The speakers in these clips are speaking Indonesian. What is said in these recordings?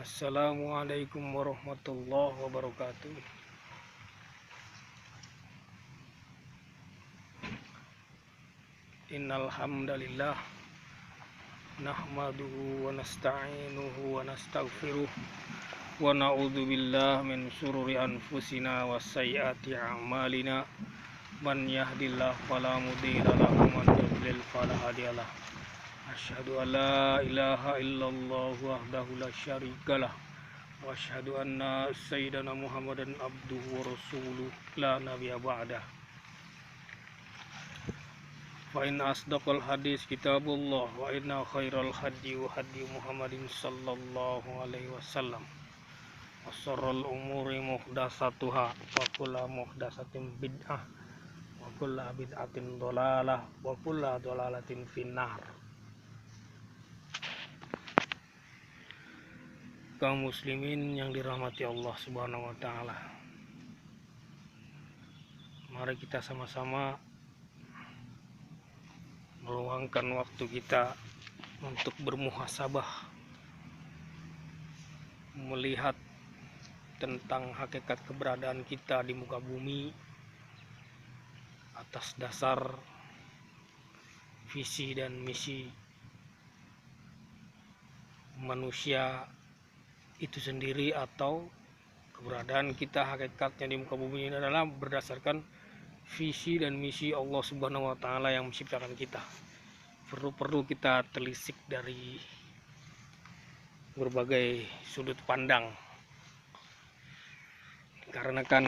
Assalamualaikum warahmatullahi wabarakatuh. Innal hamdalillah nahmaduhu wa nasta'inuhu wa nastaghfiruh wa na'udzu billahi min shururi anfusina wa sayyiati a'malina. Man yahdihillahu fala mudilla lahu wa man yudlil fala hadiyalah. Asyhadu an la ilaha illallah wahdahu la syarikalah wa asyhadu anna sayyidana Muhammadan abduhu wa rasuluh la nabiyya ba'dah. Fa inna asdaqal hadis kitabullah wa inna khairal hadi hadi Muhammadin sallallahu alaihi wasallam wa sharral umuri muhdatsatuha wa kullu muhdatsatin bid'ah wa kullu bid'atin dhalalah wa kullu dhalalatin finnar. Kaum muslimin yang dirahmati Allah Subhanahu wa taala. Mari kita sama-sama meluangkan waktu kita untuk bermuhasabah, melihat tentang hakikat keberadaan kita di muka bumi atas dasar visi dan misi manusia itu sendiri, atau keberadaan kita hakikatnya di muka bumi ini adalah berdasarkan visi dan misi Allah Subhanahu wa taala yang menciptakan kita. Perlu kita telisik dari berbagai sudut pandang, karena kan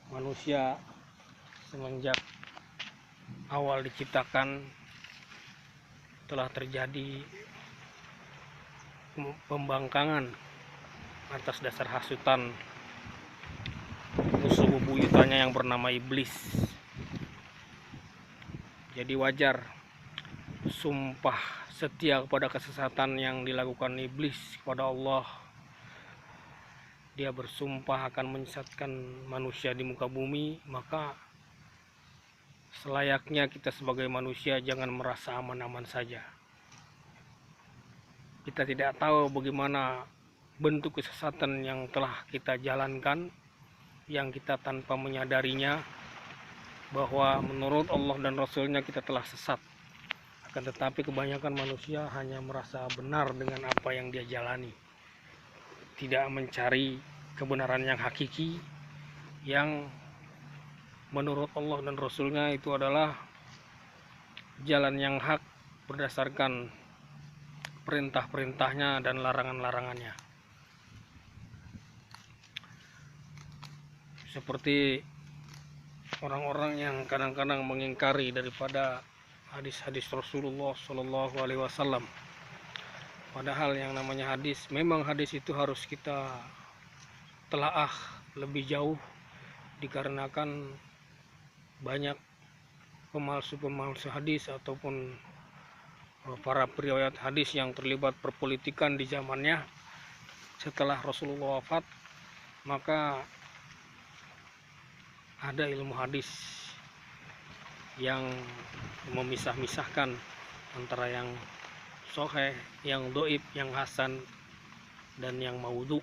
manusia semenjak awal diciptakan telah terjadi pembangkangan atas dasar hasutan musuh bebuyutannya yang bernama iblis. Jadi wajar sumpah setia kepada kesesatan yang dilakukan iblis kepada Allah. Dia bersumpah akan menyesatkan manusia di muka bumi, maka selayaknya kita sebagai manusia jangan merasa aman-aman saja. Kita tidak tahu bagaimana bentuk kesesatan yang telah kita jalankan, yang kita tanpa menyadarinya bahwa menurut Allah dan Rasulnya kita telah sesat. Akan tetapi kebanyakan manusia hanya merasa benar dengan apa yang dia jalani, tidak mencari kebenaran yang hakiki, yang menurut Allah dan Rasulnya itu adalah jalan yang hak berdasarkan perintah-perintahnya dan larangan-larangannya. Seperti orang-orang yang kadang-kadang mengingkari daripada hadis-hadis Rasulullah Shallallahu Alaihi Wasallam. Padahal yang namanya hadis, memang hadis itu harus kita telaah lebih jauh, dikarenakan banyak pemalsu-pemalsu hadis ataupun para periwayat hadis yang terlibat perpolitikan di zamannya setelah Rasulullah wafat. Maka ada ilmu hadis yang memisah-misahkan antara yang sahih, yang dhaif, yang hasan, dan yang maudhu.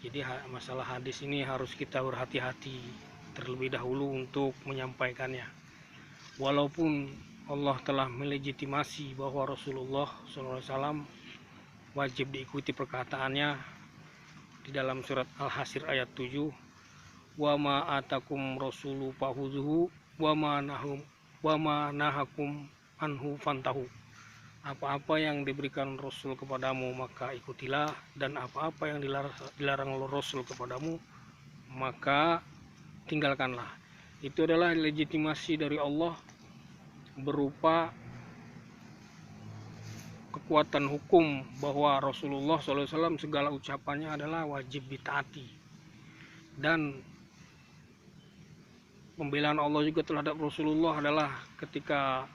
Jadi masalah hadis ini harus kita berhati-hati terlebih dahulu untuk menyampaikannya. Walaupun Allah telah melegitimasi bahwa Rasulullah SAW wajib diikuti perkataannya di dalam surat Al-Hasyr ayat 7, wa ma atakum rasulu fahuzuhu wa ma nahakum anhu fantahu. Apa-apa yang diberikan Rasul kepadamu maka ikutilah, dan apa-apa yang dilarang oleh Rasul kepadamu maka tinggalkanlah. Itu adalah legitimasi dari Allah berupa kekuatan hukum bahwa Rasulullah SAW segala ucapannya adalah wajib ditaati. Dan pembelaan Allah juga terhadap Rasulullah adalah ketika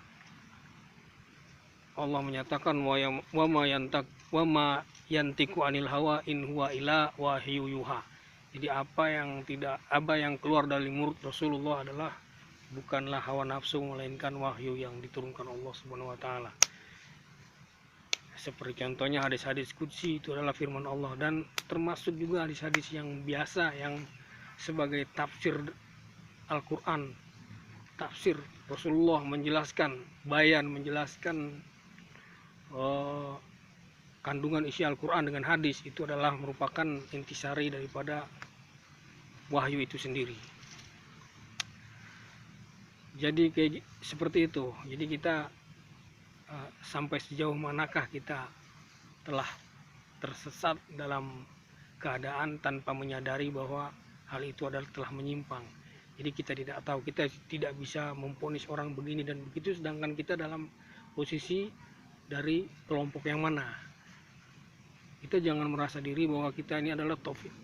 Allah menyatakan wa ma yantiku anil hawa in huwa illa wahyu yuha. Jadi apa yang keluar dari mulut Rasulullah adalah bukanlah hawa nafsu, melainkan wahyu yang diturunkan Allah Subhanahu wa taala. Seperti contohnya hadis-hadis qudsi, itu adalah firman Allah, dan termasuk juga hadis-hadis yang biasa yang sebagai tafsir Al-Quran, tafsir Rasulullah menjelaskan, menjelaskan kandungan isi Al-Quran dengan hadis, itu adalah merupakan intisari daripada wahyu itu sendiri. Jadi kayak seperti itu. Jadi kita sampai sejauh manakah kita telah tersesat dalam keadaan tanpa menyadari bahwa hal itu adalah telah menyimpang. Jadi kita tidak tahu, kita tidak bisa memvonis orang begini dan begitu, sedangkan kita dalam posisi dari kelompok yang mana. Kita jangan merasa diri bahwa kita ini adalah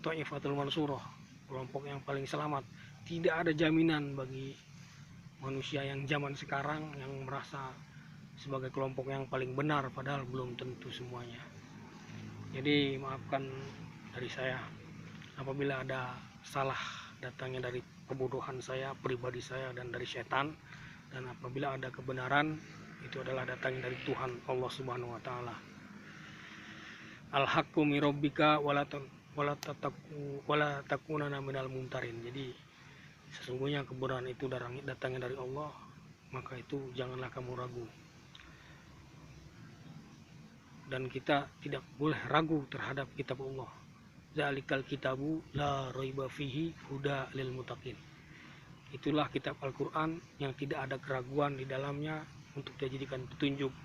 Thaifatul Mansurah, kelompok yang paling selamat. Tidak ada jaminan bagi manusia yang zaman sekarang yang merasa sebagai kelompok yang paling benar, padahal belum tentu semuanya. Jadi maafkan dari saya apabila ada salah datangnya dari kebodohan saya, pribadi saya, dan dari setan, dan apabila ada kebenaran itu adalah datangnya dari Tuhan Allah Subhanahu wa taala. Al-haqqu min rabbika wala takunanna minal mumtarin. Jadi sesungguhnya kebenaran itu datangnya dari Allah, maka itu janganlah kamu ragu. Dan kita tidak boleh ragu terhadap kitab Allah. Zalikal kitabu la raiba fihi huda lil muttaqin. Itulah kitab Al-Quran yang tidak ada keraguan di dalamnya untuk dijadikan petunjuk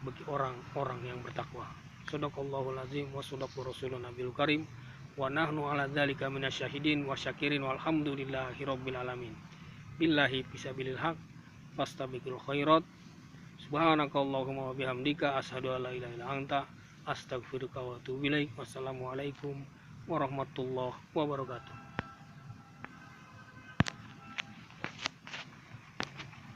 bagi orang-orang yang bertakwa. Shadaqallahul azim wa shadaqa rasulun nabiyul karim wa nahnu ala dzalika minasyahidin wa syakirin walhamdulillahi rabbil alamin. Billahi fisabilil haq fastabiqul khairat. Subhanakallahumma wa bihamdika asyhadu an la ilaha illa anta astaghfiruka wa atubu ilaik. Wassalamualaikum warahmatullahi wabarakatuh.